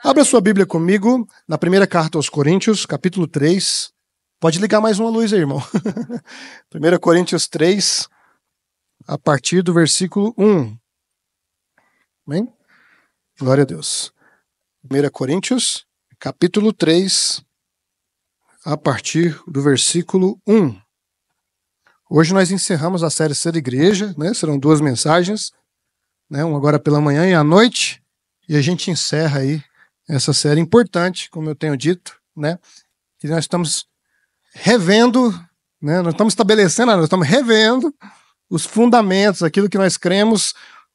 Abra sua Bíblia comigo na primeira carta aos Coríntios, capítulo 3. Pode ligar mais uma luz aí, irmão. 1 Coríntios 3, a partir do versículo 1. Amém? Glória a Deus. 1 Coríntios, capítulo 3, a partir do versículo 1. Hoje nós encerramos a série Ser Igreja, né? Serão 2 mensagens, né? Uma agora pela manhã e à noite, e a gente encerra aí essa série importante, como eu tenho dito, né? Que nós estamos revendo, né? Nós estamos estabelecendo, nós estamos revendo os fundamentos, aquilo que nós cremos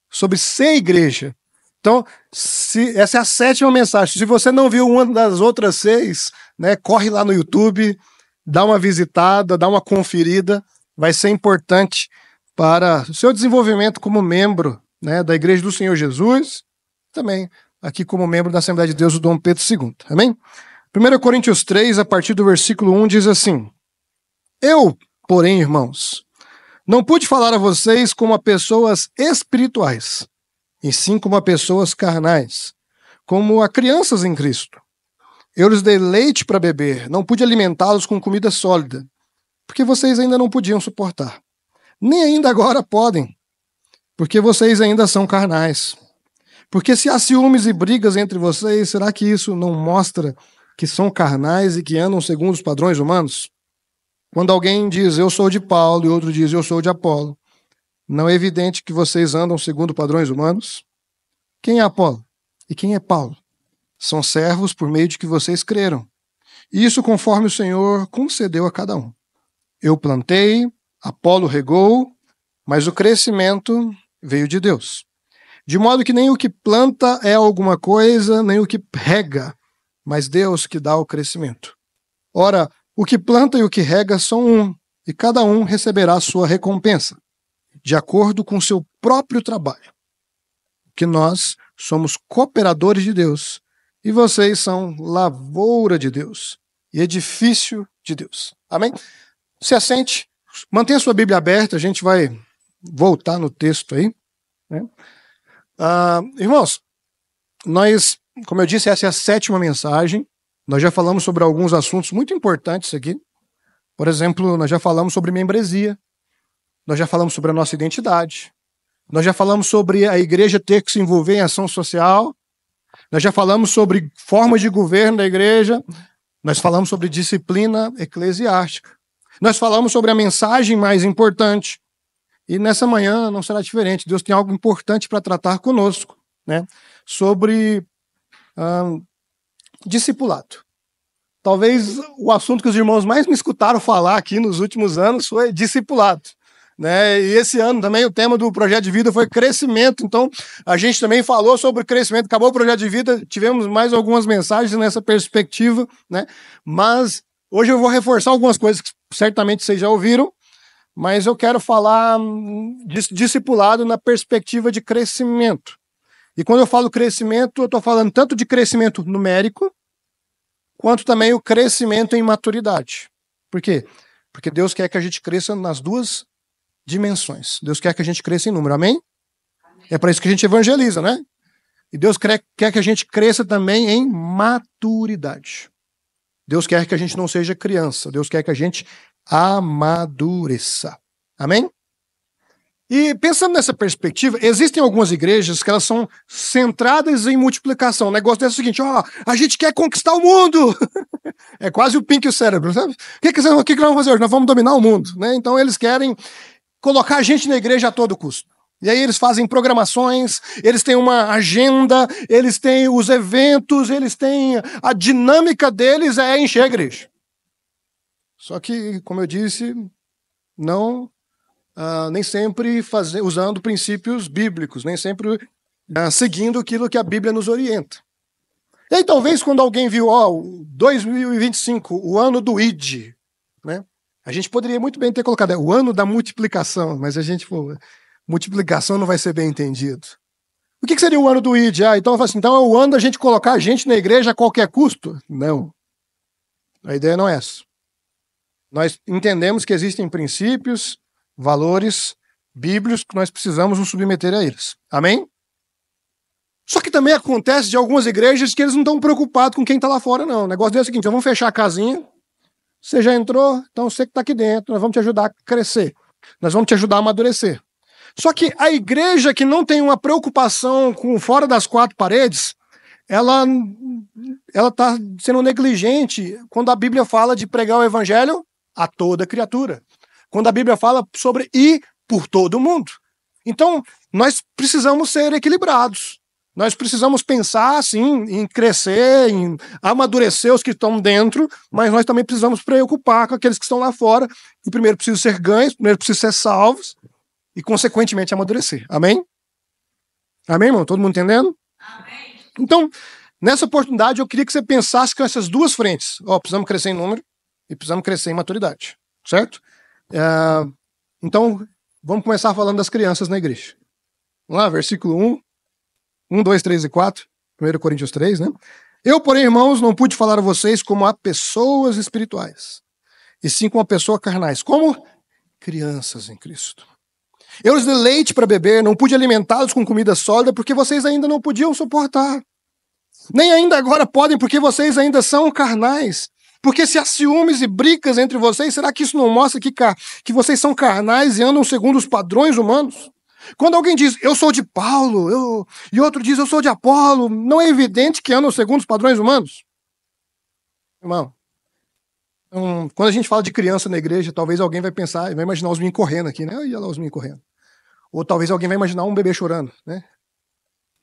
sobre ser igreja. Então, essa é a 7ª mensagem. Se você não viu uma das outras 6, né, corre lá no YouTube, dá uma visitada, dá uma conferida, vai ser importante para o seu desenvolvimento como membro, né, da Igreja do Senhor Jesus, também aqui como membro da Assembleia de Deus do Dom Pedro II. Amém? 1 Coríntios 3, a partir do versículo 1, diz assim: Eu, porém, irmãos, não pude falar a vocês como a pessoas espirituais, e sim como a pessoas carnais, como a crianças em Cristo. Eu lhes dei leite para beber, não pude alimentá-los com comida sólida, porque vocês ainda não podiam suportar. Nem ainda agora podem, porque vocês ainda são carnais. Porque se há ciúmes e brigas entre vocês, será que isso não mostra que são carnais e que andam segundo os padrões humanos? Quando alguém diz, eu sou de Paulo, e outro diz, eu sou de Apolo, não é evidente que vocês andam segundo padrões humanos? Quem é Apolo? E quem é Paulo? São servos por meio de que vocês creram. E isso conforme o Senhor concedeu a cada um. Eu plantei, Apolo regou, mas o crescimento veio de Deus. De modo que nem o que planta é alguma coisa, nem o que rega, mas Deus que dá o crescimento. Ora, o que planta e o que rega são um, e cada um receberá a sua recompensa, de acordo com o seu próprio trabalho. Que nós somos cooperadores de Deus, e vocês são lavoura de Deus, e edifício de Deus. Amém? Se assente, mantenha a sua Bíblia aberta, a gente vai voltar no texto aí, né? Irmãos, nós, como eu disse, essa é a 7ª mensagem. Nós já falamos sobre alguns assuntos muito importantes aqui. Por exemplo, nós já falamos sobre membresia, nós já falamos sobre a nossa identidade, nós já falamos sobre a igreja ter que se envolver em ação social, nós já falamos sobre formas de governo da igreja, nós falamos sobre disciplina eclesiástica, nós falamos sobre a mensagem mais importante. E nessa manhã não será diferente. Deus tem algo importante para tratar conosco, né? Sobre discipulado. Talvez o assunto que os irmãos mais me escutaram falar aqui nos últimos anos foi discipulado, né? E esse ano também o tema do projeto de vida foi crescimento. Então a gente também falou sobre crescimento. Acabou o projeto de vida, tivemos mais algumas mensagens nessa perspectiva, né? Mas hoje eu vou reforçar algumas coisas que certamente vocês já ouviram. Mas eu quero falar de discipulado na perspectiva de crescimento. E quando eu falo crescimento, eu estou falando tanto de crescimento numérico, quanto também o crescimento em maturidade. Por quê? Porque Deus quer que a gente cresça nas 2 dimensões. Deus quer que a gente cresça em número, amém? É para isso que a gente evangeliza, né? E Deus quer que a gente cresça também em maturidade. Deus quer que a gente não seja criança. Deus quer que a gente amadureça. Amém? E pensando nessa perspectiva, existem algumas igrejas que elas são centradas em multiplicação. O negócio é o seguinte, a gente quer conquistar o mundo. É quase o Pink e o cérebro, sabe? O que nós vamos fazer hoje? Nós vamos dominar o mundo, né? Então eles querem colocar a gente na igreja a todo custo. E aí eles fazem programações, eles têm uma agenda, eles têm os eventos, eles têm a dinâmica deles é encher a igreja. Só que, como eu disse, nem sempre usando princípios bíblicos, nem sempre seguindo aquilo que a Bíblia nos orienta. E aí talvez quando alguém viu, 2025, o ano do ID, né? A gente poderia muito bem ter colocado o ano da multiplicação, mas a gente falou, multiplicação não vai ser bem entendido. O que seria o ano do ID? Então é o ano da gente colocar a gente na igreja a qualquer custo? Não. A ideia não é essa. Nós entendemos que existem princípios, valores bíblicos que nós precisamos nos submeter a eles. Amém? Só que também acontece de algumas igrejas que eles não estão preocupados com quem está lá fora, não. O negócio é o seguinte, vamos fechar a casinha, você já entrou, então você que está aqui dentro, nós vamos te ajudar a crescer, nós vamos te ajudar a amadurecer. Só que a igreja que não tem uma preocupação com fora das quatro paredes, ela está sendo negligente quando a Bíblia fala de pregar o evangelho a toda criatura. Quando a Bíblia fala sobre ir por todo mundo. Então, nós precisamos ser equilibrados. Nós precisamos pensar, assim, em crescer, em amadurecer os que estão dentro, mas nós também precisamos preocupar com aqueles que estão lá fora, que primeiro precisam ser ganhos, primeiro precisam ser salvos, e, consequentemente, amadurecer. Amém? Amém, irmão? Todo mundo entendendo? Amém. Então, nessa oportunidade, eu queria que você pensasse com essas duas frentes. Precisamos crescer em número e precisamos crescer em maturidade. Certo? Então, vamos começar falando das crianças na igreja. Vamos lá, versículo 1, 2, 3 e 4. 1 Coríntios 3, né? Eu, porém, irmãos, não pude falar a vocês como a pessoas espirituais, e sim como a pessoas carnais, como crianças em Cristo. Eu os dei leite para beber, não pude alimentá-los com comida sólida, porque vocês ainda não podiam suportar. Nem ainda agora podem, porque vocês ainda são carnais. Porque se há ciúmes e brigas entre vocês, será que isso não mostra que vocês são carnais e andam segundo os padrões humanos? Quando alguém diz, eu sou de Paulo, e outro diz, eu sou de Apolo, não é evidente que andam segundo os padrões humanos? Irmão, quando a gente fala de criança na igreja, talvez alguém vai pensar, vai imaginar os meninos correndo aqui, né? Olha lá os meninos correndo. Ou talvez alguém vai imaginar um bebê chorando, né?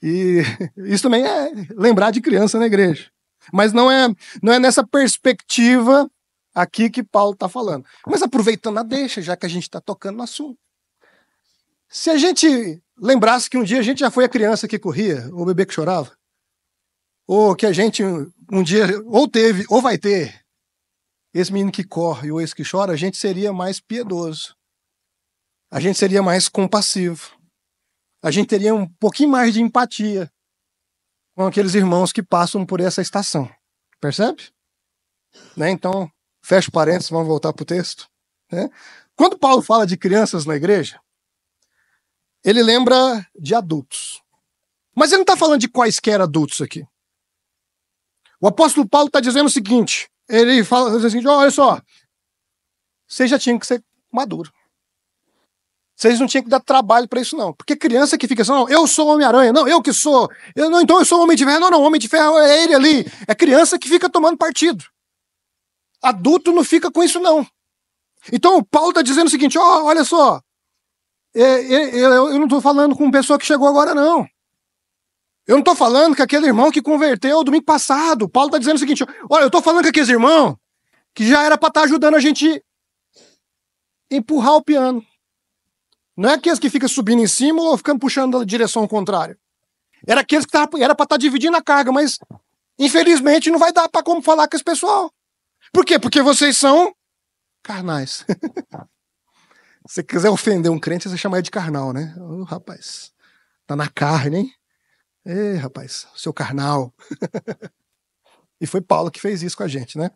E isso também é lembrar de criança na igreja. Mas não é nessa perspectiva aqui que Paulo está falando. Mas aproveitando a deixa, já que a gente está tocando no assunto. Se a gente lembrasse que um dia a gente já foi a criança que corria, ou o bebê que chorava, ou que a gente um dia ou teve, ou vai ter, esse menino que corre ou esse que chora, a gente seria mais piedoso. A gente seria mais compassivo. A gente teria um pouquinho mais de empatia com aqueles irmãos que passam por essa estação. Percebe? Né? Então, fecha parênteses, vamos voltar para o texto. Né? Quando Paulo fala de crianças na igreja, ele lembra de adultos. Mas ele não está falando de quaisquer adultos aqui. O apóstolo Paulo está dizendo o seguinte, ele fala o seguinte, olha só, vocês já tinham que ser maduros. Vocês não tinham que dar trabalho para isso, não. Porque criança que fica assim, não, eu sou Homem-Aranha, não, eu que sou. Então eu sou Homem de Ferro. Não, Homem de Ferro é ele ali. É criança que fica tomando partido. Adulto não fica com isso, não. Então o Paulo está dizendo o seguinte, olha só, eu não estou falando com uma pessoa que chegou agora, não. Eu não estou falando com aquele irmão que converteu domingo passado. O Paulo está dizendo o seguinte, olha, eu estou falando com aqueles irmãos que já era para estar ajudando a gente a empurrar o piano. Não é aqueles que ficam subindo em cima ou ficando puxando na direção contrária. Era aqueles que era para estar dividindo a carga, mas infelizmente não vai dar para como falar com esse pessoal. Por quê? Porque vocês são carnais. Se você quiser ofender um crente, você chama ele de carnal, né? Rapaz, tá na carne, hein? Rapaz, seu carnal. E foi Paulo que fez isso com a gente, né?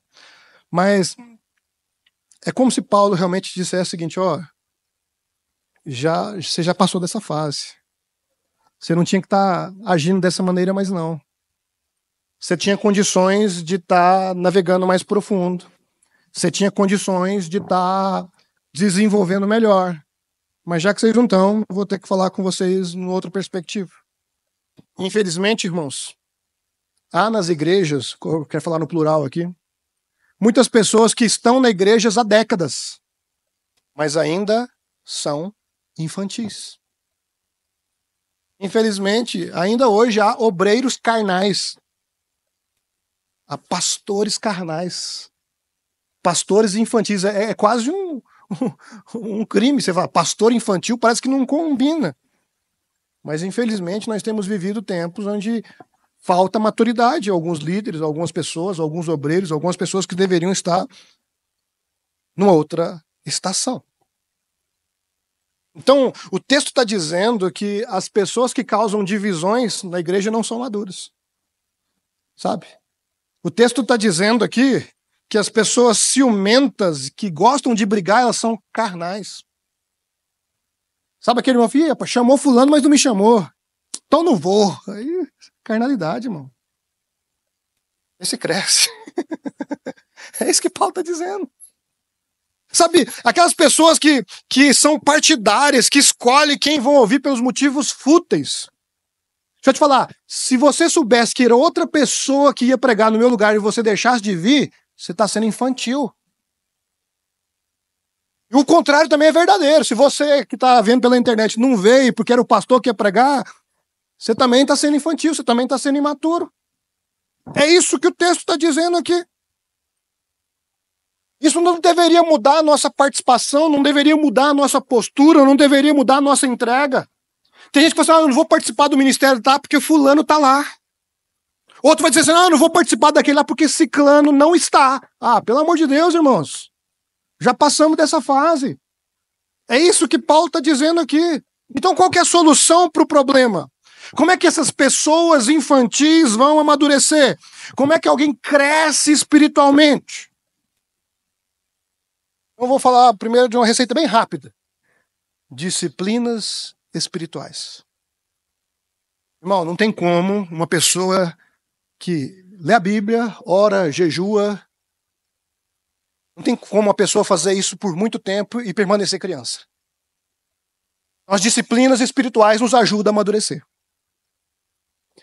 Mas é como se Paulo realmente dissesse o seguinte, você já passou dessa fase. Você não tinha que estar agindo dessa maneira mais não. Você tinha condições de estar navegando mais profundo. Você tinha condições de estar desenvolvendo melhor. Mas já que vocês não estão, eu vou ter que falar com vocês em outra perspectiva. Infelizmente, irmãos, há nas igrejas, eu quero falar no plural aqui, muitas pessoas que estão na igreja há décadas, mas ainda são infantis. Infelizmente, ainda hoje há obreiros carnais, há pastores carnais, pastores infantis. É quase um crime. Você fala, pastor infantil parece que não combina. Mas infelizmente nós temos vivido tempos onde falta maturidade a alguns líderes, a algumas pessoas, a alguns obreiros, a algumas pessoas que deveriam estar numa outra estação. Então, o texto está dizendo que as pessoas que causam divisões na igreja não são maduras. Sabe? O texto está dizendo aqui que as pessoas ciumentas, que gostam de brigar, elas são carnais. Sabe aquele irmão, filho, chamou fulano, mas não me chamou. Então não vou. Aí, carnalidade, irmão. Esse cresce. É isso que Paulo está dizendo. Sabe, aquelas pessoas que são partidárias, que escolhem quem vão ouvir pelos motivos fúteis. Deixa eu te falar, se você soubesse que era outra pessoa que ia pregar no meu lugar e você deixasse de vir, você está sendo infantil. E o contrário também é verdadeiro. Se você que está vendo pela internet não veio porque era o pastor que ia pregar, você também está sendo infantil, você também está sendo imaturo. É isso que o texto está dizendo aqui. Isso não deveria mudar a nossa participação, não deveria mudar a nossa postura, não deveria mudar a nossa entrega. Tem gente que fala assim, eu não vou participar do ministério, tá? Porque fulano está lá. Outro vai dizer assim, eu não vou participar daquele lá porque ciclano não está. Ah, pelo amor de Deus, irmãos. Já passamos dessa fase. É isso que Paulo está dizendo aqui. Então qual que é a solução para o problema? Como é que essas pessoas infantis vão amadurecer? Como é que alguém cresce espiritualmente? Eu vou falar primeiro de uma receita bem rápida. Disciplinas espirituais. Irmão, não tem como uma pessoa que lê a Bíblia, ora, jejua, não tem como uma pessoa fazer isso por muito tempo e permanecer criança. As disciplinas espirituais nos ajudam a amadurecer.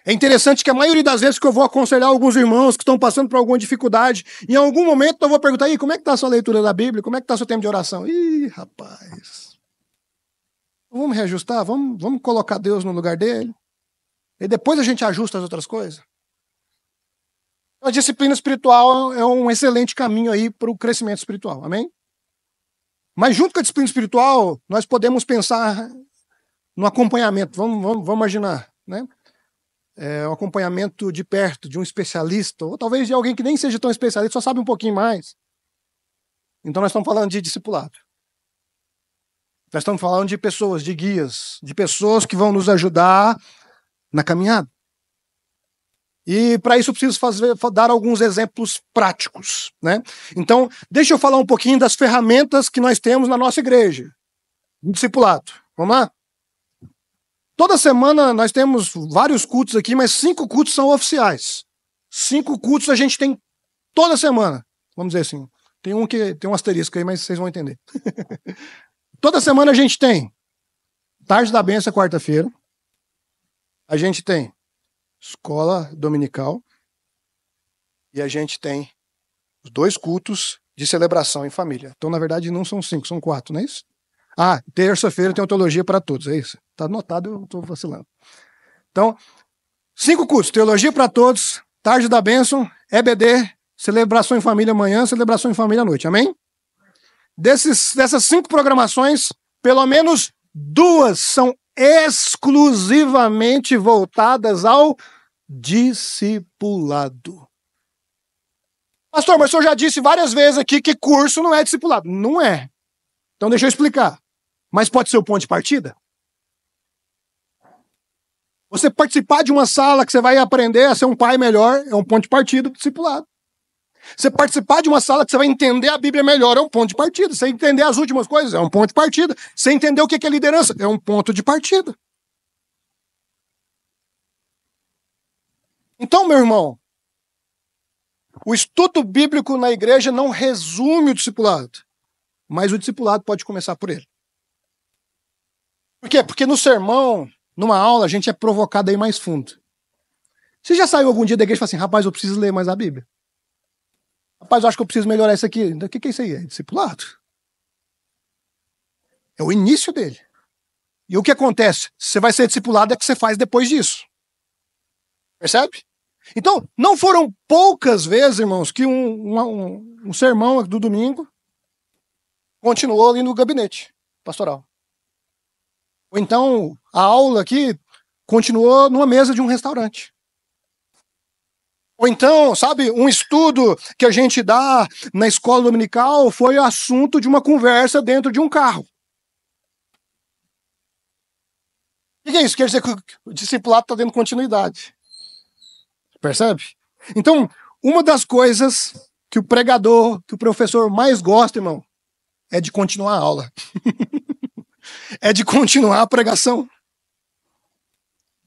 É interessante que a maioria das vezes que eu vou aconselhar alguns irmãos que estão passando por alguma dificuldade, em algum momento eu vou perguntar, como é que está a sua leitura da Bíblia? Como é que está o seu tempo de oração? Ih, rapaz. Vamos reajustar? Vamos colocar Deus no lugar dele? E depois a gente ajusta as outras coisas? A disciplina espiritual é um excelente caminho aí para o crescimento espiritual, amém? Mas junto com a disciplina espiritual, nós podemos pensar no acompanhamento. Vamos imaginar, né? Um acompanhamento de perto, de um especialista, ou talvez de alguém que nem seja tão especialista, só sabe um pouquinho mais. Então nós estamos falando de discipulado. Nós estamos falando de pessoas, de guias, de pessoas que vão nos ajudar na caminhada. E para isso eu preciso dar alguns exemplos práticos, né? Então, deixa eu falar um pouquinho das ferramentas que nós temos na nossa igreja. Discipulado. Vamos lá? Toda semana nós temos vários cultos aqui, mas 5 cultos são oficiais. 5 cultos a gente tem toda semana. Vamos dizer assim. Tem um que tem um asterisco aí, mas vocês vão entender. Toda semana a gente tem Tarde da Bênção, quarta-feira. A gente tem escola dominical. E a gente tem os 2 cultos de celebração em família. Então, na verdade, não são 5, são 4, não é isso? Ah, terça-feira tem teologia para todos, é isso? Está anotado, eu estou vacilando. Então, 5 cultos, teologia para todos, Tarde da Bênção, EBD, celebração em família amanhã, celebração em família à noite, amém? Dessas 5 programações, pelo menos 2 são exclusivamente voltadas ao discipulado. Pastor, mas o senhor já disse várias vezes aqui que curso não é discipulado. Não é. Então deixa eu explicar. Mas pode ser o ponto de partida? Você participar de uma sala que você vai aprender a ser um pai melhor é um ponto de partida do discipulado. Você participar de uma sala que você vai entender a Bíblia melhor é um ponto de partida. Você entender as últimas coisas é um ponto de partida. Você entender o que é liderança é um ponto de partida. Então, meu irmão, o estudo bíblico na igreja não resume o discipulado, mas o discipulado pode começar por ele. Por quê? Porque no sermão, numa aula, a gente é provocado a ir mais fundo. Você já saiu algum dia da igreja e falou assim, rapaz, eu preciso ler mais a Bíblia? Rapaz, eu acho que eu preciso melhorar isso aqui. O que é isso aí? É discipulado. É o início dele. E o que acontece? Você vai ser discipulado é o que você faz depois disso. Percebe? Então, não foram poucas vezes, irmãos, que um sermão do domingo continuou ali no gabinete pastoral. Ou então, a aula aqui continuou numa mesa de um restaurante. Ou então, sabe, um estudo que a gente dá na escola dominical foi assunto de uma conversa dentro de um carro. O que é isso? Quer dizer que o discipulado está dando continuidade. Percebe? Então, uma das coisas que o pregador, que o professor mais gosta, irmão, é de continuar a aula. É de continuar a pregação.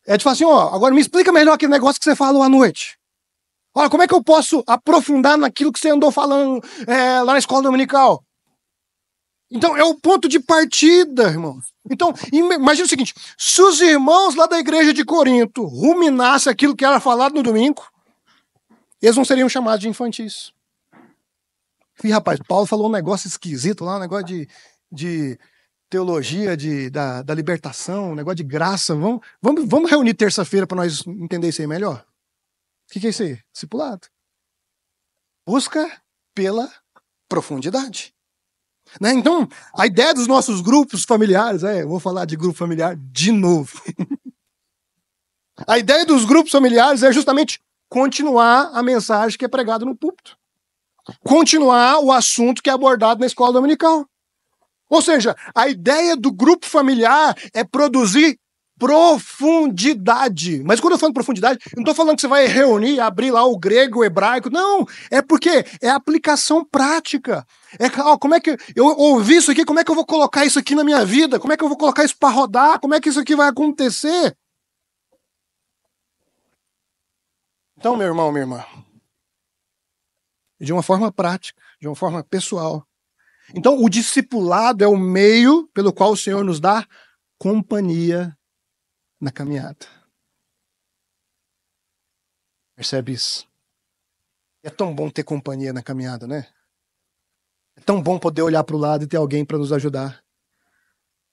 É de falar assim, ó, agora me explica melhor aquele negócio que você falou à noite. Olha, como é que eu posso aprofundar naquilo que você andou falando lá na escola dominical? Então, é o ponto de partida, irmão. Então, imagina o seguinte, se os irmãos lá da igreja de Corinto ruminassem aquilo que era falado no domingo, eles não seriam chamados de infantis. E, rapaz, Paulo falou um negócio esquisito lá, um negócio de teologia da libertação, um negócio de graça. Vamos reunir terça-feira para nós entender isso aí melhor? O que é isso aí? Discipulado. Busca pela profundidade. Né? Então, a ideia dos nossos grupos familiares, eu vou falar de grupo familiar de novo. A ideia dos grupos familiares é justamente continuar a mensagem que é pregada no púlpito. Continuar o assunto que é abordado na escola dominical. Ou seja, a ideia do grupo familiar é produzir profundidade. Mas quando eu falo profundidade, eu não estou falando que você vai reunir, abrir lá o grego, o hebraico. Não, é porque é aplicação prática. Como é que eu ouvi isso aqui, como é que eu vou colocar isso aqui na minha vida? Como é que eu vou colocar isso para rodar? Como é que isso aqui vai acontecer? Então, meu irmão, minha irmã, de uma forma prática, de uma forma pessoal. Então, o discipulado é o meio pelo qual o Senhor nos dá companhia na caminhada. Percebe isso? É tão bom ter companhia na caminhada, né? É tão bom poder olhar para o lado e ter alguém para nos ajudar.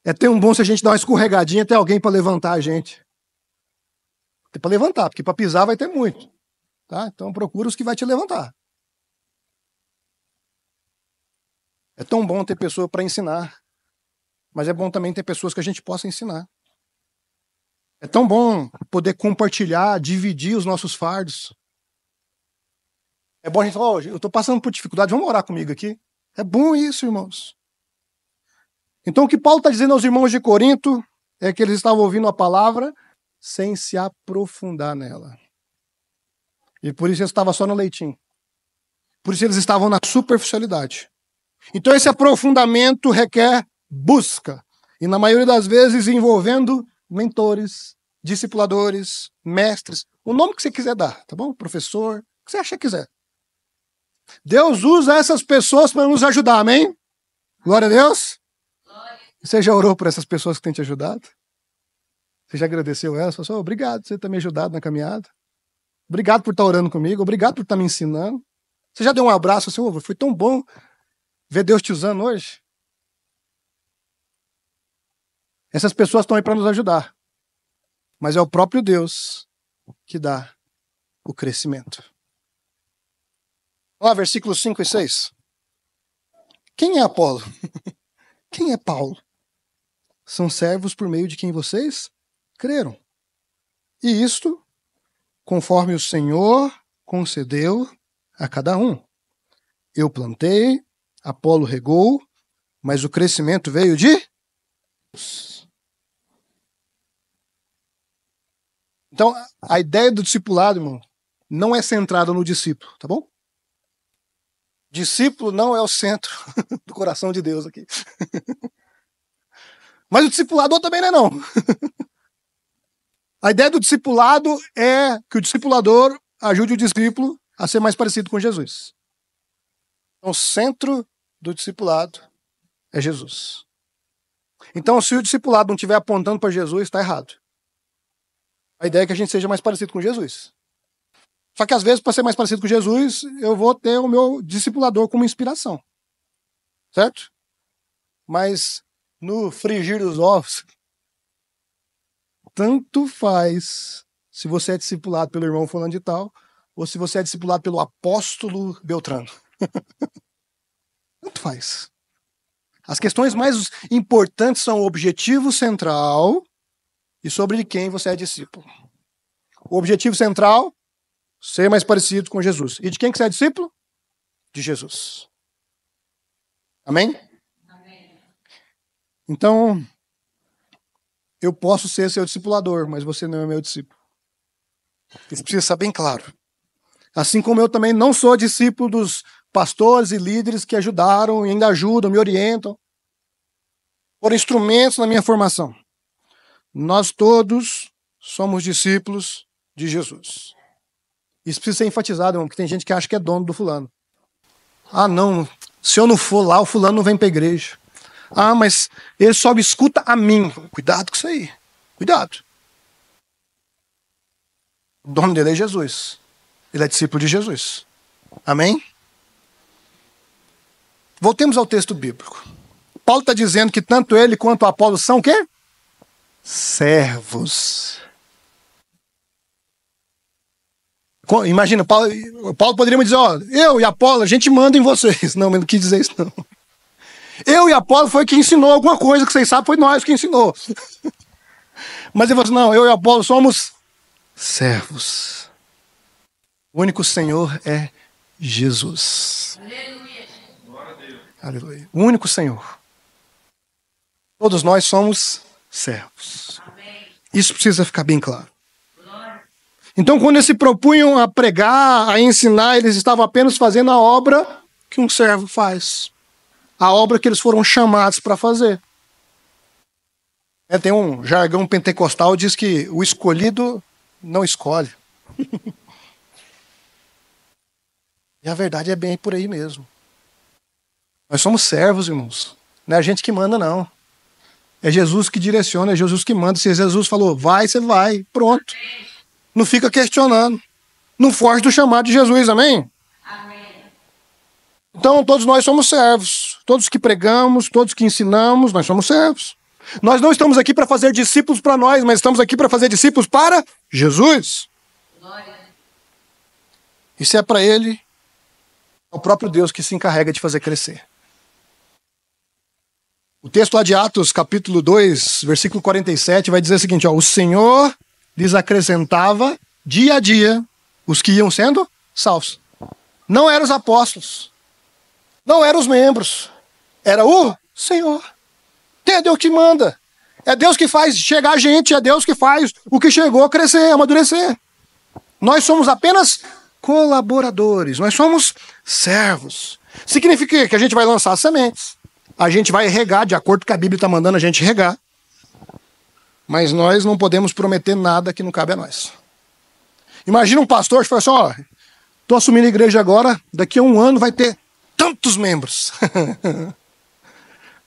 É tão bom se a gente dar uma escorregadinha ter alguém para levantar a gente. Tem para levantar, porque para pisar vai ter muito. Tá? Então procura os que vai te levantar. É tão bom ter pessoa para ensinar, mas é bom também ter pessoas que a gente possa ensinar. É tão bom poder compartilhar, dividir os nossos fardos. É bom a gente falar, eu estou passando por dificuldade, vamos orar comigo aqui. É bom isso, irmãos. Então o que Paulo está dizendo aos irmãos de Corinto é que eles estavam ouvindo a palavra sem se aprofundar nela. E por isso eles estavam só no leitinho. Por isso eles estavam na superficialidade. Então esse aprofundamento requer busca. E na maioria das vezes envolvendo mentores, discipuladores, mestres, o nome que você quiser dar, tá bom? Professor, o que você acha que quiser. Deus usa essas pessoas para nos ajudar, amém? Glória a Deus. Você já orou por essas pessoas que têm te ajudado? Você já agradeceu elas? Falou assim, obrigado por você ter me ajudado na caminhada. Obrigado por estar orando comigo. Obrigado por estar me ensinando. Você já deu um abraço assim, foi tão bom ver Deus te usando hoje. Essas pessoas estão aí para nos ajudar. Mas é o próprio Deus que dá o crescimento. Olha lá, versículos 5 e 6. Quem é Apolo? Quem é Paulo? São servos por meio de quem vocês creram. E isto, conforme o Senhor concedeu a cada um. Eu plantei, Apolo regou, mas o crescimento veio de Deus. Então, a ideia do discipulado, irmão, não é centrada no discípulo, tá bom? Discípulo não é o centro do coração de Deus aqui. Mas o discipulador também não é não. A ideia do discipulado é que o discipulador ajude o discípulo a ser mais parecido com Jesus. Então, o centro do discipulado é Jesus. Então, se o discipulado não estiver apontando para Jesus, está errado. A ideia é que a gente seja mais parecido com Jesus. Só que às vezes, para ser mais parecido com Jesus, eu vou ter o meu discipulador como inspiração. Certo? Mas no frigir dos ovos, tanto faz se você é discipulado pelo irmão fulano de tal, ou se você é discipulado pelo apóstolo Beltrano. Tanto faz. As questões mais importantes são o objetivo central e sobre quem você é discípulo. O objetivo central, ser mais parecido com Jesus. E de quem que você é discípulo? De Jesus. Amém? Amém. Então, eu posso ser seu discipulador, mas você não é meu discípulo. Isso precisa estar bem claro. Assim como eu também não sou discípulo dos pastores e líderes que ajudaram e ainda ajudam, me orientam. Foram instrumentos na minha formação. Nós todos somos discípulos de Jesus. Isso precisa ser enfatizado, irmão, porque tem gente que acha que é dono do fulano. Ah, não, se eu não for lá, o fulano não vem para a igreja. Ah, mas ele só me escuta a mim. Cuidado com isso aí. Cuidado. O dono dele é Jesus. Ele é discípulo de Jesus. Amém? Voltemos ao texto bíblico. Paulo está dizendo que tanto ele quanto Apolo são o quê? Servos. Imagina, Paulo poderia me dizer, ó, eu e Apolo, a gente manda em vocês. Não, mas não quis dizer isso não. Eu e Apolo foi quem ensinou alguma coisa que vocês sabem, foi nós que ensinou. Mas ele falou assim, não, eu e Apolo somos servos. O único Senhor é Jesus. Aleluia. Aleluia. O único Senhor. Todos nós somos servos. Amém. Isso precisa ficar bem claro. Então, quando eles se propunham a pregar, a ensinar, eles estavam apenas fazendo a obra que um servo faz. A obra que eles foram chamados para fazer. Tem um jargão pentecostal que diz que o escolhido não escolhe. E a verdade é bem por aí mesmo. Nós somos servos, irmãos. Não é a gente que manda, não. É Jesus que direciona, é Jesus que manda. Se Jesus falou, vai, você vai. Pronto. Não fica questionando. Não foge do chamado de Jesus, amém? Amém. Então, todos nós somos servos. Todos que pregamos, todos que ensinamos, nós somos servos. Nós não estamos aqui para fazer discípulos para nós, mas estamos aqui para fazer discípulos para Jesus. Glória. Isso é para Ele, é o próprio Deus que se encarrega de fazer crescer. O texto lá de Atos, capítulo 2, versículo 47, vai dizer o seguinte, ó, o Senhor lhes acrescentava dia a dia os que iam sendo salvos. Não eram os apóstolos, não eram os membros, era o Senhor. É Deus que manda, é Deus que faz chegar a gente, é Deus que faz o que chegou crescer, amadurecer. Nós somos apenas colaboradores, nós somos servos. Significa que a gente vai lançar sementes, a gente vai regar, de acordo com o que a Bíblia está mandando a gente regar. Mas nós não podemos prometer nada que não cabe a nós. Imagina um pastor que fala assim, ó, estou assumindo a igreja agora, daqui a 1 ano vai ter tantos membros.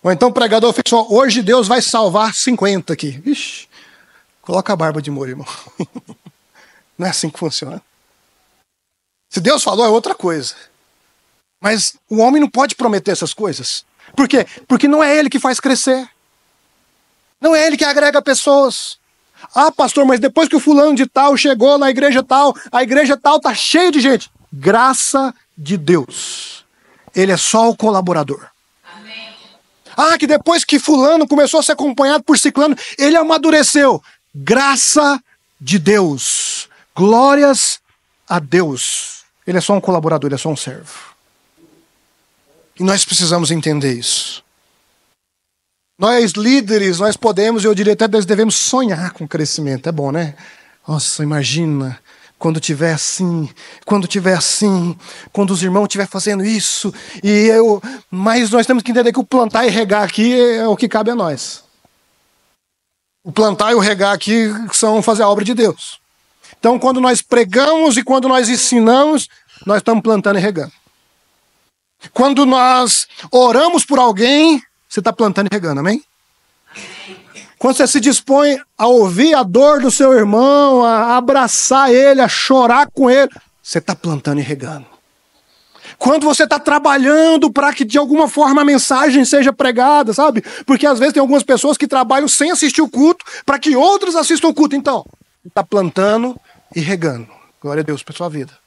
Ou então o pregador fala assim, ó, hoje Deus vai salvar 50 aqui. Ixi, coloca a barba de molho, irmão. Não é assim que funciona. Se Deus falou é outra coisa. Mas o homem não pode prometer essas coisas. Por quê? Porque não é ele que faz crescer. Não é ele que agrega pessoas. Ah, pastor, mas depois que o fulano de tal chegou na igreja tal, a igreja tal está cheia de gente. Graça de Deus. Ele é só o colaborador. Amém. Ah, que depois que fulano começou a ser acompanhado por ciclano, ele amadureceu. Graça de Deus. Glórias a Deus. Ele é só um colaborador, ele é só um servo. E nós precisamos entender isso. Nós líderes, nós podemos, eu diria até nós devemos sonhar com crescimento. É bom, né? Nossa, imagina quando tiver assim, quando os irmãos estiverem fazendo isso. Mas nós temos que entender que o plantar e regar aqui é o que cabe a nós. O plantar e o regar aqui são fazer a obra de Deus. Então, quando nós pregamos e quando nós ensinamos, nós estamos plantando e regando. Quando nós oramos por alguém, você está plantando e regando, amém? Quando você se dispõe a ouvir a dor do seu irmão, a abraçar ele, a chorar com ele, você está plantando e regando. Quando você está trabalhando para que de alguma forma a mensagem seja pregada, sabe? Porque às vezes tem algumas pessoas que trabalham sem assistir o culto para que outros assistam o culto. Então, está plantando e regando. Glória a Deus por sua vida.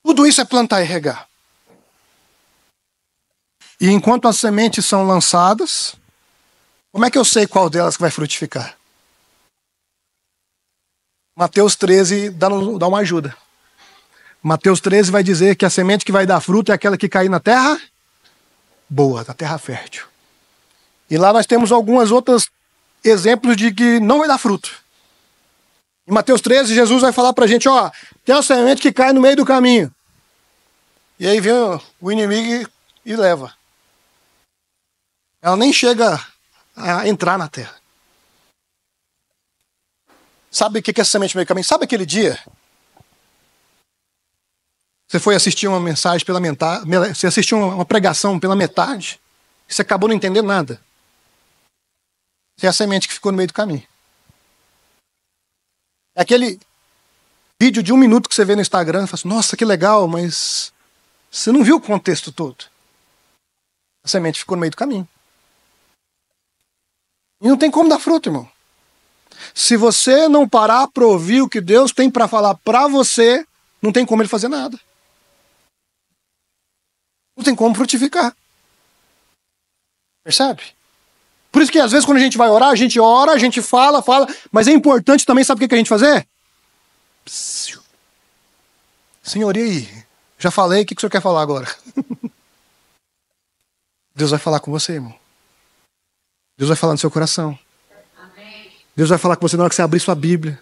Tudo isso é plantar e regar. E enquanto as sementes são lançadas, como é que eu sei qual delas que vai frutificar? Mateus 13 dá uma ajuda. Mateus 13 vai dizer que a semente que vai dar fruto é aquela que cai na terra boa, na terra fértil. E lá nós temos alguns outros exemplos de que não vai dar fruto. Em Mateus 13, Jesus vai falar pra gente, ó, tem uma semente que cai no meio do caminho. E aí vem o inimigo e leva. Ela nem chega a entrar na terra. Sabe o que é essa semente no meio do caminho? Sabe aquele dia? Você foi assistir uma mensagem pela metade, você assistiu uma pregação pela metade, e você acabou não entendendo nada. Você é a semente que ficou no meio do caminho. É aquele vídeo de 1 minuto que você vê no Instagram e fala assim, nossa, que legal, mas você não viu o contexto todo. A semente ficou no meio do caminho. E não tem como dar fruto, irmão. Se você não parar para ouvir o que Deus tem para falar para você, não tem como ele fazer nada. Não tem como frutificar. Percebe? Por isso que às vezes quando a gente vai orar, a gente fala, mas é importante também, sabe o que a gente fazer? Senhor, e aí? Já falei, o que o senhor quer falar agora? Deus vai falar com você, irmão. Deus vai falar no seu coração. Deus vai falar com você na hora que você abrir sua Bíblia.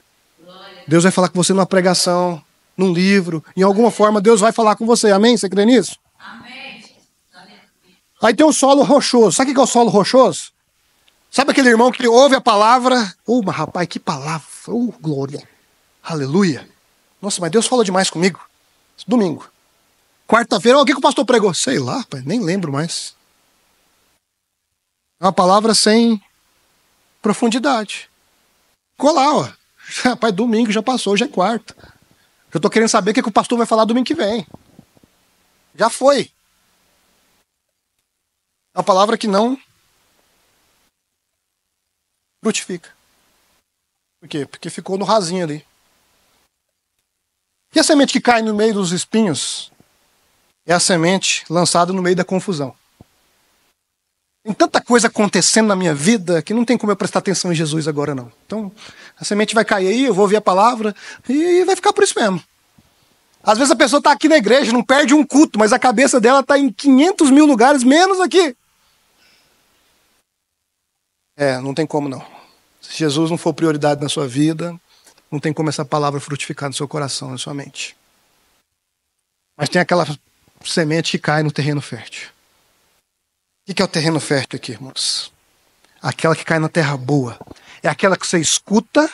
Deus vai falar com você numa pregação, num livro. Em alguma forma, Deus vai falar com você. Amém? Você crê nisso? Amém. Aí tem o solo rochoso. Sabe o que é o solo rochoso? Sabe aquele irmão que ouve a palavra? Mas rapaz, que palavra. Glória. Aleluia. Nossa, mas Deus falou demais comigo. Domingo. Quarta-feira, o que o pastor pregou? Sei lá, pai, nem lembro mais. É uma palavra sem profundidade. Ficou lá, ó. Rapaz, domingo já passou, já é quarta. Eu tô querendo saber o que o pastor vai falar domingo que vem. Já foi. É uma palavra que não frutifica. Por quê? Porque ficou no rasinho ali. E a semente que cai no meio dos espinhos é a semente lançada no meio da confusão. Tem tanta coisa acontecendo na minha vida que não tem como eu prestar atenção em Jesus agora, não. Então, a semente vai cair aí, eu vou ouvir a palavra e vai ficar por isso mesmo. Às vezes a pessoa está aqui na igreja, não perde um culto, mas a cabeça dela está em 500 mil lugares, menos aqui. Não tem como não. Se Jesus não for prioridade na sua vida, não tem como essa palavra frutificar no seu coração, na sua mente. Mas tem aquela semente que cai no terreno fértil. O que é o terreno fértil aqui, irmãos? Aquela que cai na terra boa. É aquela que você escuta,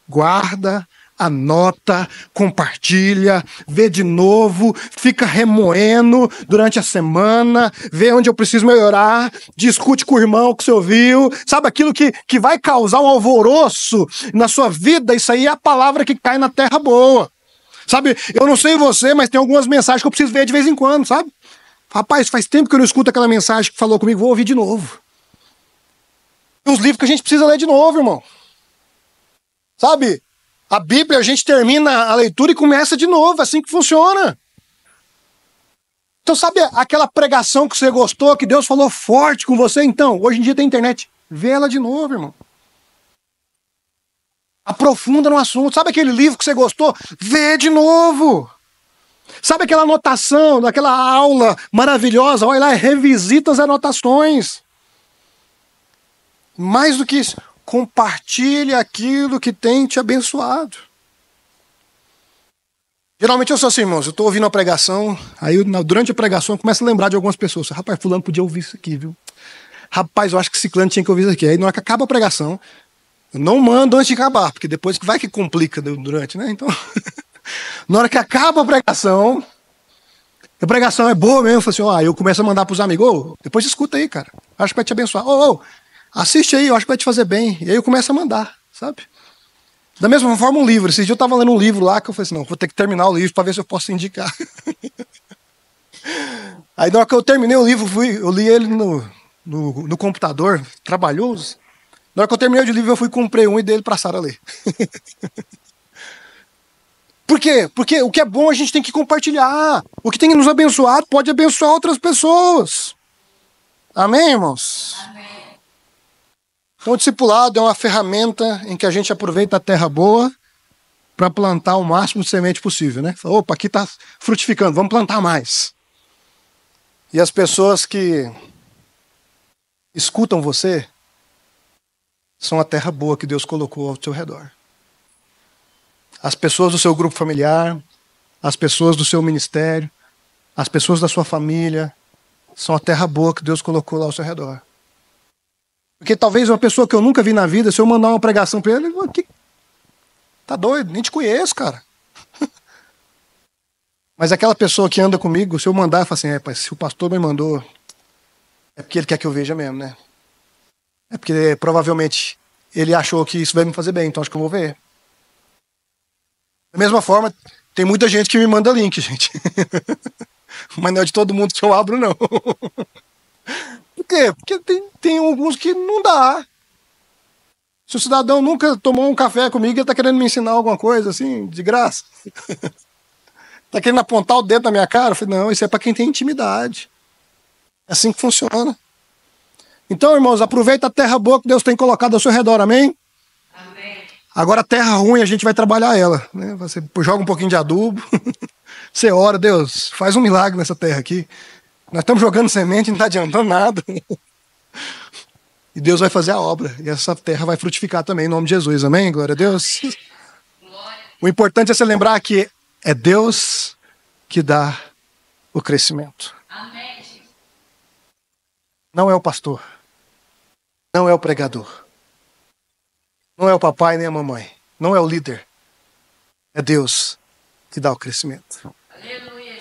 guarda, anota, compartilha, vê de novo, fica remoendo durante a semana, vê onde eu preciso melhorar, discute com o irmão que você ouviu. Sabe aquilo que vai causar um alvoroço na sua vida? Isso aí é a palavra que cai na terra boa. Sabe, eu não sei você, mas tem algumas mensagens que eu preciso ver de vez em quando, sabe? Rapaz, faz tempo que eu não escuto aquela mensagem que falou comigo, vou ouvir de novo. Tem uns livros que a gente precisa ler de novo, irmão. Sabe? A Bíblia, a gente termina a leitura e começa de novo, é assim que funciona. Então, sabe aquela pregação que você gostou, que Deus falou forte com você? Então, hoje em dia tem internet. Vê ela de novo, irmão. Aprofunda no assunto. Sabe aquele livro que você gostou? Vê de novo. Sabe aquela anotação, daquela aula maravilhosa? Olha lá, revisita as anotações. Mais do que isso, compartilhe aquilo que tem te abençoado. Geralmente eu sou assim, irmãos, eu estou ouvindo a pregação, aí durante a pregação eu começo a lembrar de algumas pessoas. Rapaz, fulano podia ouvir isso aqui, viu? Rapaz, eu acho que ciclano tinha que ouvir isso aqui. Aí na hora que acaba a pregação, eu não mando antes de acabar, porque depois vai que complica durante, né? Então, na hora que acaba a pregação é boa mesmo, eu falo assim, eu começo a mandar para os amigos, depois escuta aí, cara, acho que vai te abençoar. Assiste aí, eu acho que vai te fazer bem. E aí eu começo a mandar, sabe? Da mesma forma um livro. Esse dia eu estava lendo um livro lá que eu falei assim, não, vou ter que terminar o livro para ver se eu posso indicar. Aí na hora que eu terminei o livro, eu li ele no computador, trabalhoso. Na hora que eu terminei o livro, eu fui comprei um e dei ele para a Sara ler. Por quê? Porque o que é bom a gente tem que compartilhar. O que tem que nos abençoar pode abençoar outras pessoas. Amém, irmãos? Amém. Então o discipulado é uma ferramenta em que a gente aproveita a terra boa para plantar o máximo de semente possível, né? Opa, aqui está frutificando, vamos plantar mais. E as pessoas que escutam você são a terra boa que Deus colocou ao seu redor. As pessoas do seu grupo familiar, as pessoas do seu ministério, as pessoas da sua família, são a terra boa que Deus colocou lá ao seu redor. Porque talvez uma pessoa que eu nunca vi na vida, se eu mandar uma pregação para ele, Tá doido? Nem te conheço, cara. Mas aquela pessoa que anda comigo, se eu mandar, fala assim, pai, se o pastor me mandou, é porque ele quer que eu veja mesmo, né? É porque provavelmente ele achou que isso vai me fazer bem, então acho que eu vou ver. Da mesma forma, tem muita gente que me manda link, gente. Mas não é de todo mundo que eu abro, não. Por quê? Porque tem alguns que não dá. Se o cidadão nunca tomou um café comigo, ele tá querendo me ensinar alguma coisa, assim, de graça. Tá querendo apontar o dedo na minha cara? Eu falei, não, isso é para quem tem intimidade. É assim que funciona. Então, irmãos, aproveita a terra boa que Deus tem colocado ao seu redor, amém? Amém. Agora a terra ruim, a gente vai trabalhar ela, né? Você joga um pouquinho de adubo, você ora, Deus, faz um milagre nessa terra aqui. Nós estamos jogando semente, não está adiantando nada. E Deus vai fazer a obra, e essa terra vai frutificar também, em nome de Jesus, amém? Glória a Deus. Glória. O importante é você lembrar que é Deus que dá o crescimento. Amém. Não é o pastor. Não é o pregador. Não é o papai nem a mamãe. Não é o líder. É Deus que dá o crescimento. Aleluia.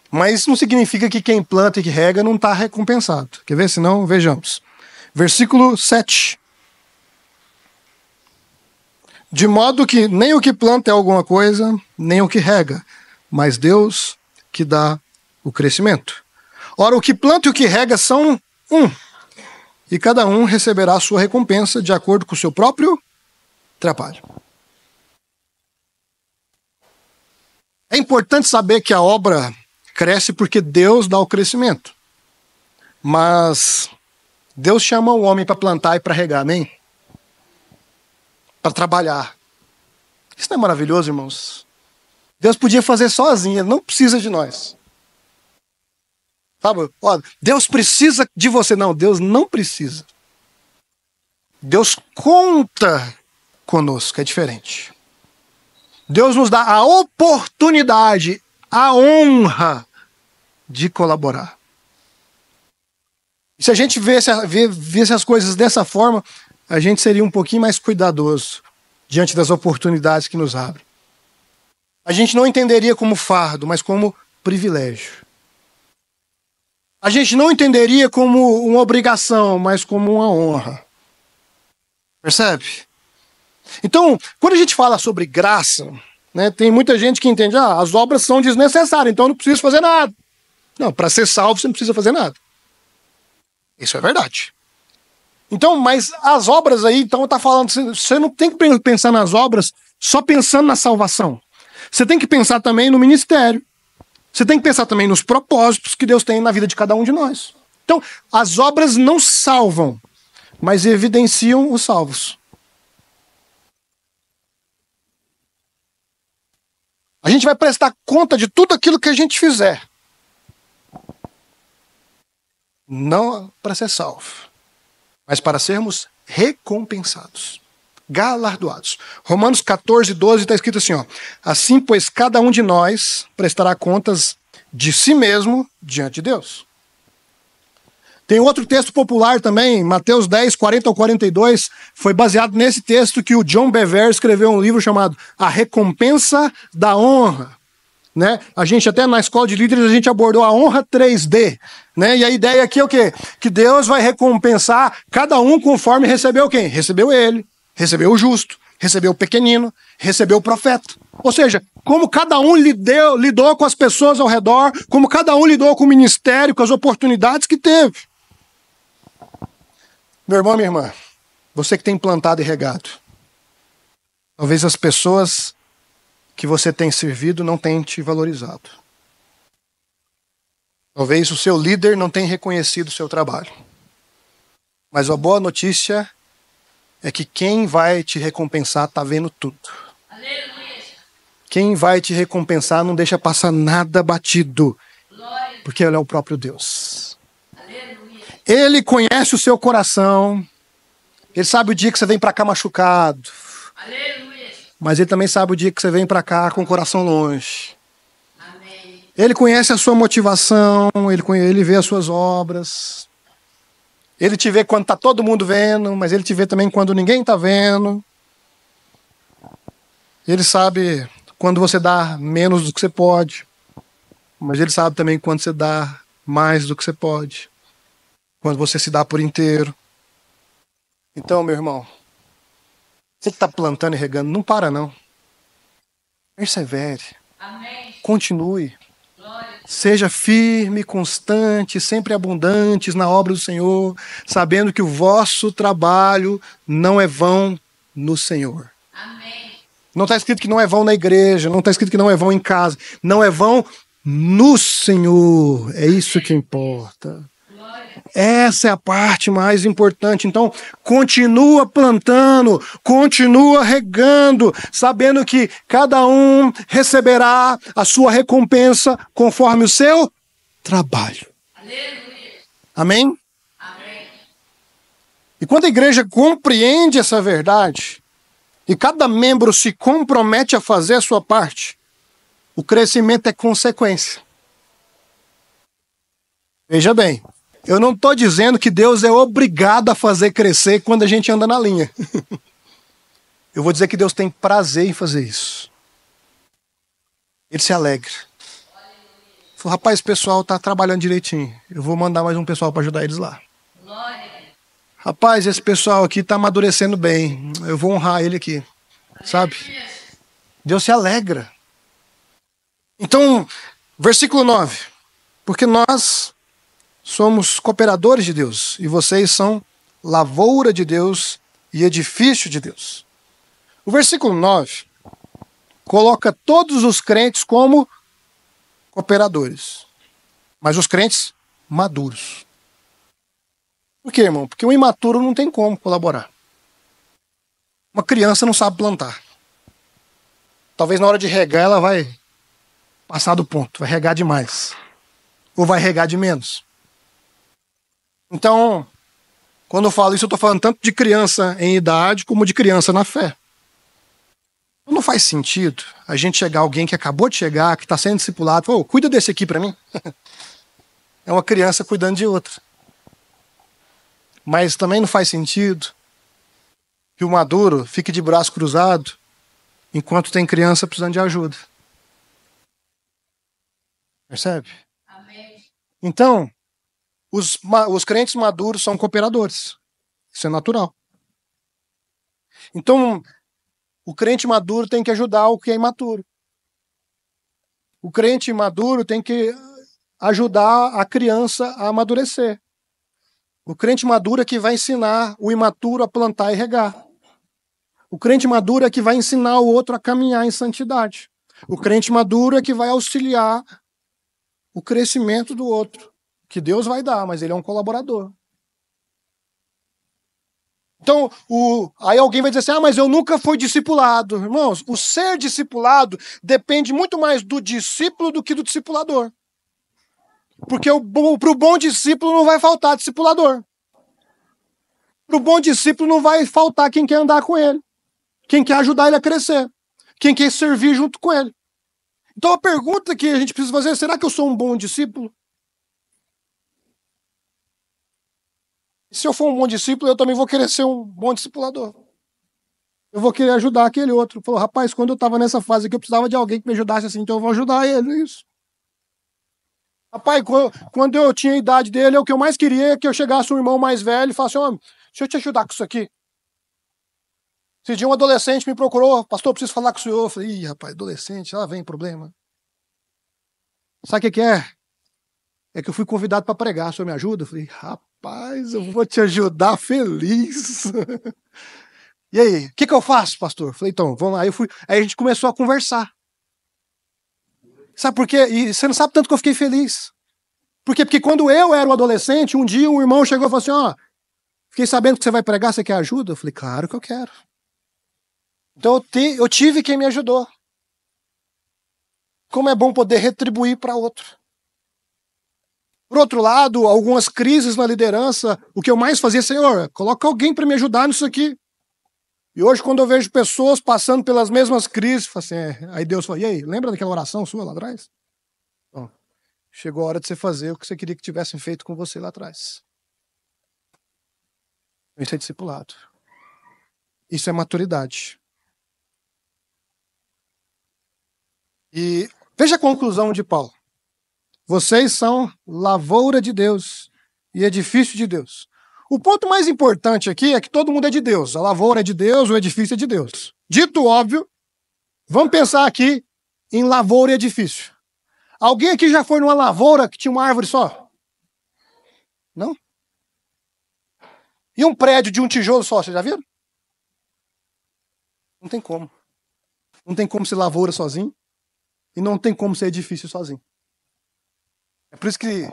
Mas isso não significa que quem planta e que rega não está recompensado. Quer ver? Senão, vejamos. Versículo 7. De modo que nem o que planta é alguma coisa, nem o que rega, mas Deus que dá o crescimento. Ora, o que planta e o que rega são um, e cada um receberá a sua recompensa de acordo com o seu próprio trabalho. É importante saber que a obra cresce porque Deus dá o crescimento. Mas Deus chama o homem para plantar e para regar, amém? Para trabalhar. Isso não é maravilhoso, irmãos? Deus podia fazer sozinho, ele não precisa de nós. Sabe? Ó, Deus precisa de você. Não, Deus não precisa. Deus conta conosco, é diferente. Deus nos dá a oportunidade, a honra de colaborar. Se a gente visse as coisas dessa forma, a gente seria um pouquinho mais cuidadoso diante das oportunidades que nos abrem. A gente não entenderia como fardo, mas como privilégio. A gente não entenderia como uma obrigação, mas como uma honra. Percebe? Então, quando a gente fala sobre graça, né, tem muita gente que entende, as obras são desnecessárias, então eu não preciso fazer nada. Não, para ser salvo você não precisa fazer nada. Isso é verdade. Então, mas as obras aí, então está falando, você não tem que pensar nas obras só pensando na salvação. Você tem que pensar também no ministério. Você tem que pensar também nos propósitos que Deus tem na vida de cada um de nós. Então, as obras não salvam, mas evidenciam os salvos. A gente vai prestar conta de tudo aquilo que a gente fizer. Não para ser salvo, mas para sermos recompensados, galardoados. Romanos 14, 12 está escrito assim, ó. Assim, pois, cada um de nós prestará contas de si mesmo diante de Deus. Tem outro texto popular também, Mateus 10, 40 ao 42, foi baseado nesse texto que o John Bevere escreveu um livro chamado A Recompensa da Honra. Né? A gente até na escola de líderes a gente abordou a honra 3D, né? E a ideia aqui é o quê? Que Deus vai recompensar cada um conforme recebeu quem? Recebeu ele, recebeu o justo, recebeu o pequenino, recebeu o profeta. Ou seja, como cada um lidou com as pessoas ao redor, como cada um lidou com o ministério, com as oportunidades que teve. Meu irmão, minha irmã, você que tem plantado e regado, talvez as pessoas que você tem servido não tenham te valorizado. Talvez o seu líder não tenha reconhecido o seu trabalho. Mas a boa notícia é que quem vai te recompensar está vendo tudo. Aleluia. Quem vai te recompensar não deixa passar nada batido. Glória. Porque Ele é o próprio Deus. Aleluia. Ele conhece o seu coração. Ele sabe o dia que você vem para cá machucado. Aleluia. Mas Ele também sabe o dia que você vem para cá com o coração longe. Amém. Ele conhece a sua motivação, ele vê as suas obras. Ele te vê quando está todo mundo vendo, mas Ele te vê também quando ninguém está vendo. Ele sabe quando você dá menos do que você pode, mas ele sabe também quando você dá mais do que você pode, quando você se dá por inteiro. Então, meu irmão, você que está plantando e regando, não para não. Persevere. Amém. Continue. Glória. Seja firme, constante, sempre abundantes na obra do Senhor, sabendo que o vosso trabalho não é vão no Senhor. Amém. Não está escrito que não é vão na igreja, não está escrito que não é vão em casa. Não é vão no Senhor. É isso que importa. Glória. Essa é a parte mais importante. Então, continua plantando, continua regando, sabendo que cada um receberá a sua recompensa conforme o seu trabalho. Aleluia. Amém? Amém. E quando a igreja compreende essa verdade, e cada membro se compromete a fazer a sua parte, o crescimento é consequência. Veja bem, eu não estou dizendo que Deus é obrigado a fazer crescer quando a gente anda na linha. Eu vou dizer que Deus tem prazer em fazer isso. Ele se alegra. Falou, rapaz, esse pessoal está trabalhando direitinho. Eu vou mandar mais um pessoal para ajudar eles lá. Glória. Rapaz, esse pessoal aqui está amadurecendo bem. Eu vou honrar ele aqui. Sabe? Deus se alegra. Então, versículo 9. Porque nós somos cooperadores de Deus e vocês são lavoura de Deus e edifício de Deus. O versículo 9 coloca todos os crentes como cooperadores, mas os crentes maduros. Por quê, irmão? Porque um imaturo não tem como colaborar. Uma criança não sabe plantar. Talvez na hora de regar ela vai passar do ponto, vai regar demais. Ou vai regar de menos. Então, quando eu falo isso, eu estou falando tanto de criança em idade como de criança na fé. Não faz sentido a gente chegar alguém que acabou de chegar, que está sendo discipulado, fala, cuida desse aqui para mim. É uma criança cuidando de outra. Mas também não faz sentido que o maduro fique de braço cruzado enquanto tem criança precisando de ajuda. Percebe? Amém. Então, os crentes maduros são cooperadores. Isso é natural. Então, o crente maduro tem que ajudar o que é imaturo. O crente maduro tem que ajudar a criança a amadurecer. O crente maduro é que vai ensinar o imaturo a plantar e regar. O crente maduro é que vai ensinar o outro a caminhar em santidade. O crente maduro é que vai auxiliar o crescimento do outro. Que Deus vai dar, mas ele é um colaborador. Então, aí alguém vai dizer assim, mas eu nunca fui discipulado. Irmãos, o ser discipulado depende muito mais do discípulo do que do discipulador. Porque para o bom discípulo não vai faltar discipulador. Para o bom discípulo não vai faltar quem quer andar com ele. Quem quer ajudar ele a crescer. Quem quer servir junto com ele. Então a pergunta que a gente precisa fazer é, será que eu sou um bom discípulo? Se eu for um bom discípulo, eu também vou querer ser um bom discipulador. Eu vou querer ajudar aquele outro. Falou, rapaz, quando eu estava nessa fase aqui, eu precisava de alguém que me ajudasse assim, então eu vou ajudar ele, isso. Rapaz, quando eu tinha a idade dele, o que eu mais queria é que eu chegasse um irmão mais velho e falasse, deixa eu te ajudar com isso aqui. Esse dia um adolescente me procurou, pastor, eu preciso falar com o senhor. Eu falei, ih, rapaz, adolescente, lá vem problema. Sabe o que é? É que eu fui convidado para pregar, o senhor me ajuda? Eu falei, rapaz, eu vou te ajudar feliz. E aí, o que eu faço, pastor? Eu falei, então, vamos lá. Aí a gente começou a conversar. Sabe por quê? E você não sabe tanto que eu fiquei feliz. Por quê? Porque quando eu era um adolescente, um dia um irmão chegou e falou assim, fiquei sabendo que você vai pregar, você quer ajuda? Eu falei, claro que eu quero. Então eu tive quem me ajudou. Como é bom poder retribuir para outro. Por outro lado, algumas crises na liderança, o que eu mais fazia, Senhor, coloca alguém para me ajudar nisso aqui. E hoje, quando eu vejo pessoas passando pelas mesmas crises, falo assim, aí Deus fala, e aí, lembra daquela oração sua lá atrás? Bom, chegou a hora de você fazer o que você queria que tivessem feito com você lá atrás. Isso é discipulado. Isso é maturidade. E veja a conclusão de Paulo. Vocês são lavoura de Deus e edifício de Deus. O ponto mais importante aqui é que todo mundo é de Deus. A lavoura é de Deus, o edifício é de Deus. Dito óbvio, vamos pensar aqui em lavoura e edifício. Alguém aqui já foi numa lavoura que tinha uma árvore só? Não? E um prédio de um tijolo só, vocês já viram? Não tem como. Não tem como ser lavoura sozinho e não tem como ser edifício sozinho. É por isso que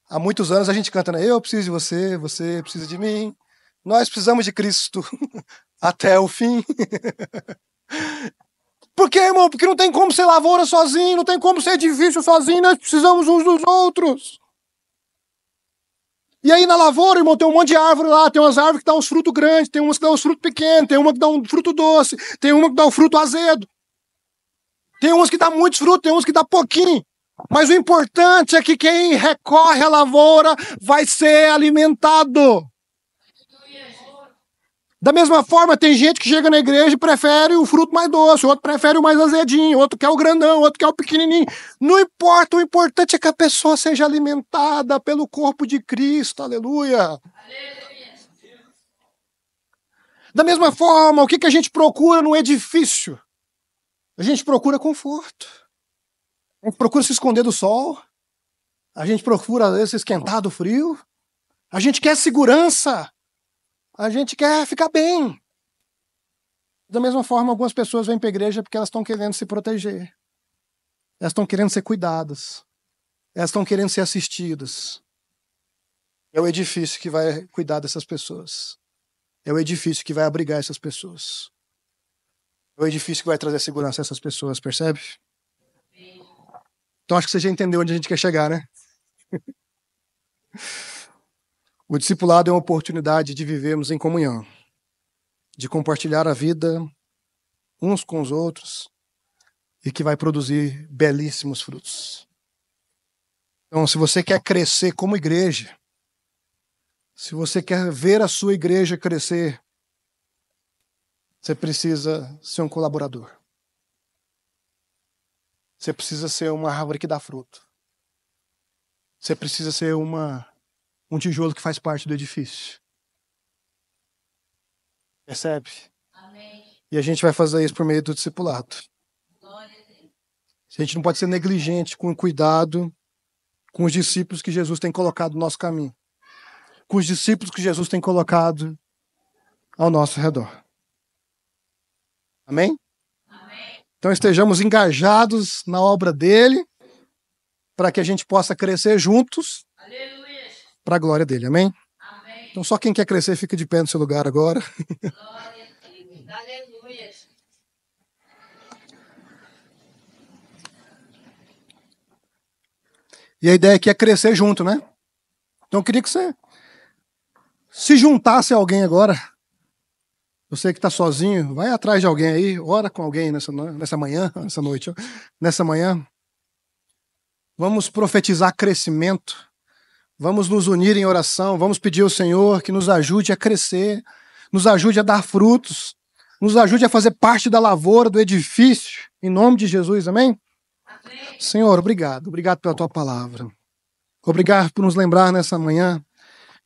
há muitos anos a gente canta, né? Eu preciso de você, você precisa de mim. Nós precisamos de Cristo até o fim. Por quê, irmão? Porque não tem como ser lavoura sozinho, não tem como ser edifício sozinho, nós precisamos uns dos outros. E aí na lavoura, irmão, tem um monte de árvore lá, tem umas árvores que dão uns frutos grandes, tem umas que dão uns frutos pequenos, tem uma que dá um fruto doce, tem uma que dá um fruto azedo. Tem umas que dá muitos frutos, tem umas que dá pouquinho. Mas o importante é que quem recorre à lavoura vai ser alimentado. Da mesma forma, tem gente que chega na igreja e prefere o fruto mais doce, outro prefere o mais azedinho, outro quer o grandão, outro quer o pequenininho. Não importa, o importante é que a pessoa seja alimentada pelo corpo de Cristo, aleluia. Da mesma forma, o que a gente procura no edifício? A gente procura conforto. A gente procura se esconder do sol. A gente procura, às vezes, se esquentar do frio. A gente quer segurança. A gente quer ficar bem. Da mesma forma, algumas pessoas vêm para a igreja porque elas estão querendo se proteger. Elas estão querendo ser cuidadas. Elas estão querendo ser assistidas. É o edifício que vai cuidar dessas pessoas. É o edifício que vai abrigar essas pessoas. É o edifício que vai trazer segurança a essas pessoas, percebe? Então acho que você já entendeu onde a gente quer chegar, né? O discipulado é uma oportunidade de vivermos em comunhão, de compartilhar a vida uns com os outros e que vai produzir belíssimos frutos. Então, se você quer crescer como igreja, se você quer ver a sua igreja crescer, você precisa ser um colaborador. Você precisa ser uma árvore que dá fruto. Você precisa ser um tijolo que faz parte do edifício. Percebe? Amém. E a gente vai fazer isso por meio do discipulado. Glória a Deus. A gente não pode ser negligente com o cuidado com os discípulos que Jesus tem colocado no nosso caminho. Com os discípulos que Jesus tem colocado ao nosso redor. Amém? Amém. Então estejamos engajados na obra dele, para que a gente possa crescer juntos, Aleluia. para a glória dele. Amém? Amém. Então só quem quer crescer fica de pé no seu lugar agora. Glória a Deus. Aleluia. E a ideia aqui é crescer junto, né? Então eu queria que você se juntasse a alguém agora. Você que está sozinho, vai atrás de alguém aí, ora com alguém nessa manhã, nessa noite, nessa manhã. Vamos profetizar crescimento. Vamos nos unir em oração. Vamos pedir ao Senhor que nos ajude a crescer, nos ajude a dar frutos, nos ajude a fazer parte da lavoura, do edifício. Em nome de Jesus, amém? Amém. Senhor, obrigado. Obrigado pela tua palavra. Obrigado por nos lembrar nessa manhã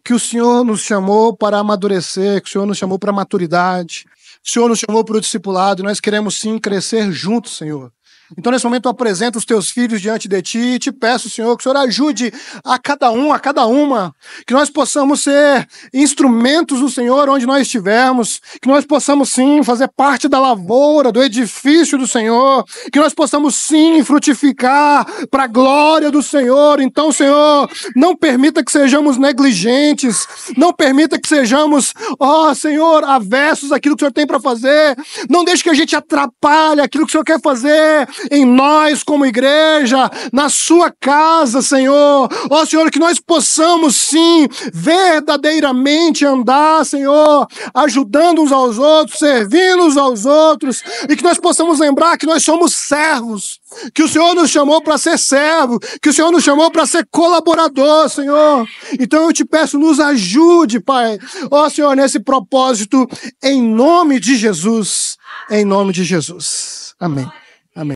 que o Senhor nos chamou para amadurecer, que o Senhor nos chamou para a maturidade, que o Senhor nos chamou para o discipulado, e nós queremos sim crescer juntos, Senhor. Então, nesse momento, eu apresento os teus filhos diante de ti e te peço, Senhor, que o Senhor ajude a cada um, a cada uma, que nós possamos ser instrumentos do Senhor onde nós estivermos, que nós possamos, sim, fazer parte da lavoura, do edifício do Senhor, que nós possamos, sim, frutificar para a glória do Senhor. Então, Senhor, não permita que sejamos negligentes, não permita que sejamos, Senhor, avessos àquilo que o Senhor tem para fazer, não deixe que a gente atrapalhe aquilo que o Senhor quer fazer em nós como igreja, na sua casa, Senhor. Senhor, que nós possamos sim, verdadeiramente andar, Senhor, ajudando uns aos outros, servindo uns aos outros, e que nós possamos lembrar que nós somos servos, que o Senhor nos chamou para ser servo, que o Senhor nos chamou para ser colaborador, Senhor. Então eu te peço, nos ajude, Pai, Senhor, nesse propósito, em nome de Jesus, em nome de Jesus. Amém.